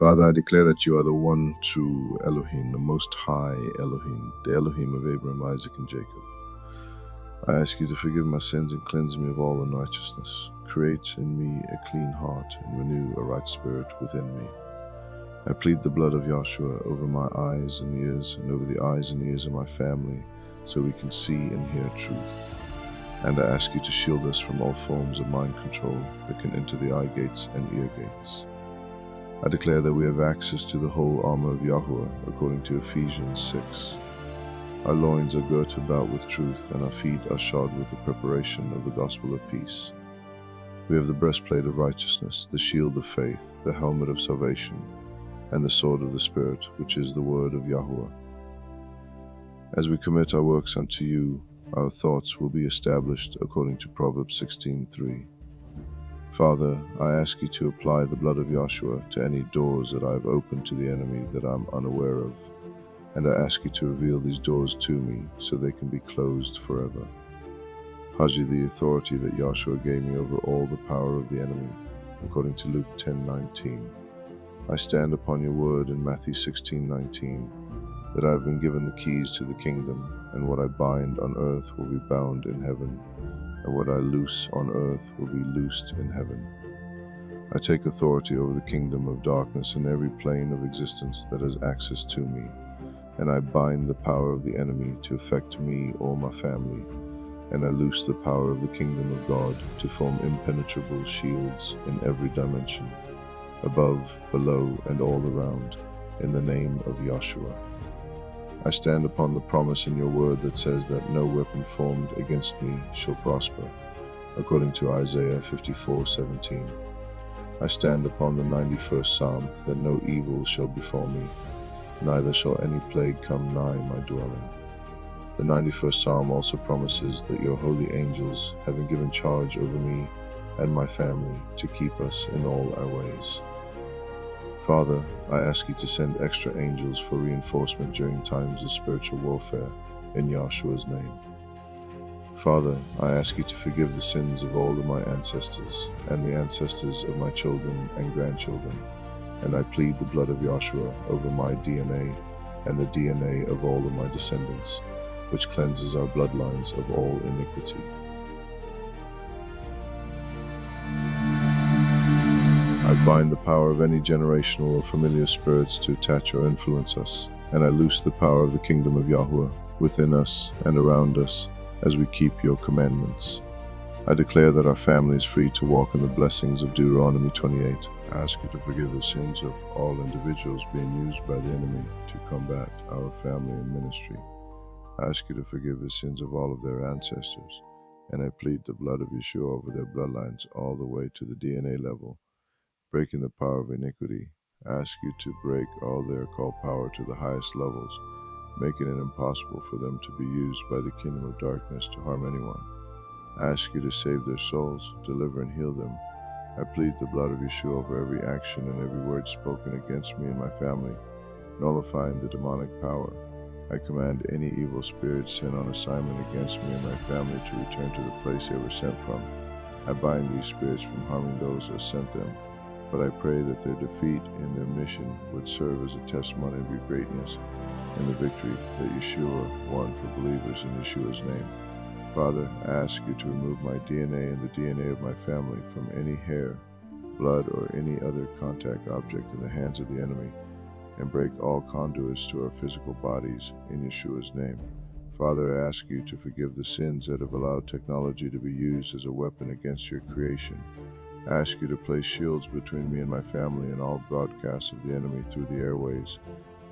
Father, I declare that you are the one true Elohim, the Most High Elohim, the Elohim of Abraham, Isaac, and Jacob. I ask you to forgive my sins and cleanse me of all unrighteousness. Create in me a clean heart and renew a right spirit within me. I plead the blood of Yahshua over my eyes and ears and over the eyes and ears of my family so we can see and hear truth. And I ask you to shield us from all forms of mind control that can enter the eye gates and ear gates. I declare that we have access to the whole armor of Yahuah, according to Ephesians 6. Our loins are girt about with truth, and our feet are shod with the preparation of the gospel of peace. We have the breastplate of righteousness, the shield of faith, the helmet of salvation, and the sword of the Spirit, which is the Word of Yahuah. As we commit our works unto you, our thoughts will be established, according to Proverbs 16:3. Father, I ask you to apply the blood of Yahshua to any doors that I have opened to the enemy that I am unaware of, and I ask you to reveal these doors to me so they can be closed forever. Haji, the authority that Yahshua gave me over all the power of the enemy, according to Luke 10:19. I stand upon your word in Matthew 16:19, that I have been given the keys to the kingdom, and what I bind on earth will be bound in heaven, and what I loose on earth will be loosed in heaven. I take authority over the kingdom of darkness in every plane of existence that has access to me, and I bind the power of the enemy to affect me or my family, and I loose the power of the kingdom of God to form impenetrable shields in every dimension, above, below, and all around, in the name of Yahshua. I stand upon the promise in your word that says that no weapon formed against me shall prosper, according to Isaiah 54:17. I stand upon the 91st Psalm, that no evil shall befall me, neither shall any plague come nigh my dwelling. The 91st Psalm also promises that your holy angels have been given charge over me and my family to keep us in all our ways. Father, I ask you to send extra angels for reinforcement during times of spiritual warfare, in Yahshua's name. Father, I ask you to forgive the sins of all of my ancestors, and the ancestors of my children and grandchildren, and I plead the blood of Yahshua over my DNA and the DNA of all of my descendants, which cleanses our bloodlines of all iniquity. I bind the power of any generational or familiar spirits to attach or influence us, and I loose the power of the kingdom of Yahuah within us and around us as we keep your commandments. I declare that our family is free to walk in the blessings of Deuteronomy 28. I ask you to forgive the sins of all individuals being used by the enemy to combat our family and ministry. I ask you to forgive the sins of all of their ancestors, and I plead the blood of Yeshua over their bloodlines all the way to the DNA level, breaking the power of iniquity. I ask you to break all their occult power to the highest levels, making it impossible for them to be used by the kingdom of darkness to harm anyone. I ask you to save their souls, deliver and heal them. I plead the blood of Yeshua over every action and every word spoken against me and my family, nullifying the demonic power. I command any evil spirit sent on assignment against me and my family to return to the place they were sent from. I bind these spirits from harming those that sent them, but I pray that their defeat in their mission would serve as a testimony of your greatness and the victory that Yeshua won for believers in Yeshua's name. Father, I ask you to remove my DNA and the DNA of my family from any hair, blood, or any other contact object in the hands of the enemy, and break all conduits to our physical bodies in Yeshua's name. Father, I ask you to forgive the sins that have allowed technology to be used as a weapon against your creation. I ask you to place shields between me and my family and all broadcasts of the enemy through the airways,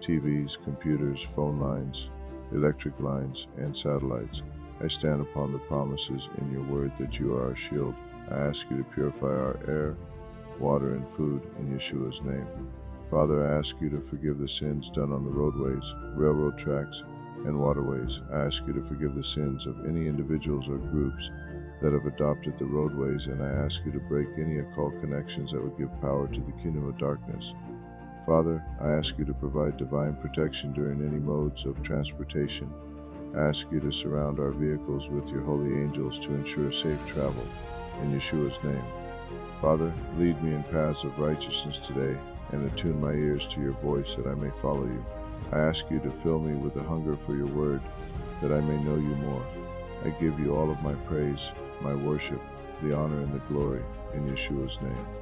TVs, computers, phone lines, electric lines, and satellites. I stand upon the promises in your word that you are our shield. I ask you to purify our air, water, and food in Yeshua's name. Father, I ask you to forgive the sins done on the roadways, railroad tracks, and waterways. I ask you to forgive the sins of any individuals or groups that have adopted the roadways, and I ask you to break any occult connections that would give power to the kingdom of darkness. Father, I ask you to provide divine protection during any modes of transportation. I ask you to surround our vehicles with your holy angels to ensure safe travel, in Yeshua's name. Father, lead me in paths of righteousness today, and attune my ears to your voice that I may follow you. I ask you to fill me with a hunger for your word, that I may know you more. I give you all of my praise, my worship, the honor and the glory, in Yeshua's name.